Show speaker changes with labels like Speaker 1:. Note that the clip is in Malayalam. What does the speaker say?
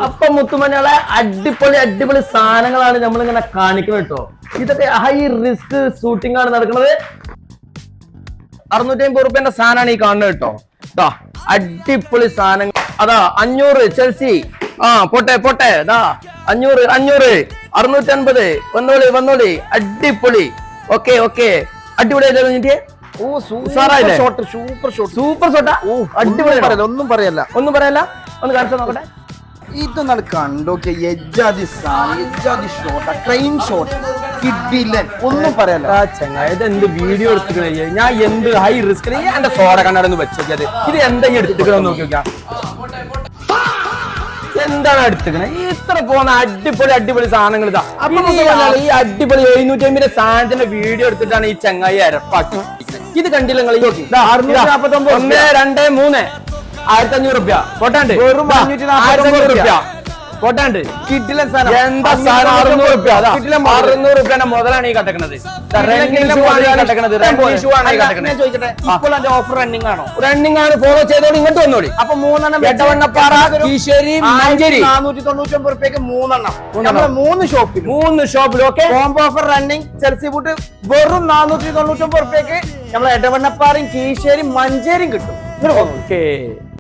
Speaker 1: അപ്പൊ മുത്തുമണികളെ അടിപൊളി സാധനങ്ങളാണ് നമ്മളിങ്ങനെ കാണിക്കുന്നത് കേട്ടോ. ഇതൊക്കെ ഹൈ റിസ്ക് ഷൂട്ടിംഗ് ആണ് നടക്കുന്നത്. 650 റുപ്യന്റെ സാധനമാണ് ഈ കാണുന്നത് കേട്ടോ. അടിപൊളി സാധനങ്ങൾ. അതാ 500 ചെൽസി. പോട്ടെ ദാ 500 650 വന്നോളി അടിപൊളി. ഓക്കെ അടിപൊളി സൂപ്പർ ഷോട്ടാ. അടിപൊളി.
Speaker 2: ഒന്നും പറയല്ല
Speaker 1: ഒന്ന് കാണിച്ചു നോക്കട്ടെ.
Speaker 2: ഇതൊന്നാണ് കണ്ടോക്കിയ ട്രെയിൻ ഷോട്ട് കിഡിലൻ. ഒന്നും പറയല്ല
Speaker 1: ചങ്ങായി. ഇത് എന്ത് വീഡിയോ എടുത്തിക്കണേ ഞാൻ, എന്ത് ഹൈ റിസ്ക്. എന്റെ സോഡ കണ്ണാടൊന്ന് വെച്ചോക്കിയത്. ഇത് എന്തെങ്കിലും എടുത്തിക്കണമെന്ന് നോക്കി നോക്കാം. എന്താണ് എടുത്തിക്കണേ? ഇത്ര പോകുന്ന അടിപൊളി സാധനങ്ങൾ ഇതാ. ഈ അടിപൊളി 750 സാധനത്തിന്റെ വീഡിയോ എടുത്തിട്ടാണ് ഈ ചങ്ങായി അരപ്പാക്കി. ഇത് കണ്ടില്ല നിങ്ങൾ? 649 1 2 3 1500 റുപ്യ പോട്ടാണ്ട്. 1500 റുപ്യ പോട്ടാണ്ട്.
Speaker 2: കിഡിലൻ സാധനം.
Speaker 1: എന്താ സാധനം? 600 റുപ്യ. 600 റുപ്യന്റെ മുതലാണ് ഈ കട്ടക്കണത്.
Speaker 2: ഇപ്പോൾ അതിന്റെ ഓഫർ റണ്ണിംഗ് ആണോ?
Speaker 1: റണ്ണിംഗ് ആണ്. ഫോളോ ചെയ്തോളി. ഇങ്ങോട്ട് വന്നോളി.
Speaker 2: അപ്പൊ 3
Speaker 1: എടവണ്ണപ്പാറ, കീശ്ശേരി, മഞ്ചേരി.
Speaker 2: 499 റുപ്യക്ക് 3 ഷോപ്പിൽ
Speaker 1: 3 ഷോപ്പിൽ. Okay.
Speaker 2: Combo offer running. Chelsea boot വെറും 499 റുപ്യക്ക് നമ്മളെ എടവണ്ണപ്പാറയും കീശ്ശേരി മഞ്ചേരിയും കിട്ടും.
Speaker 1: ഓക്കെ.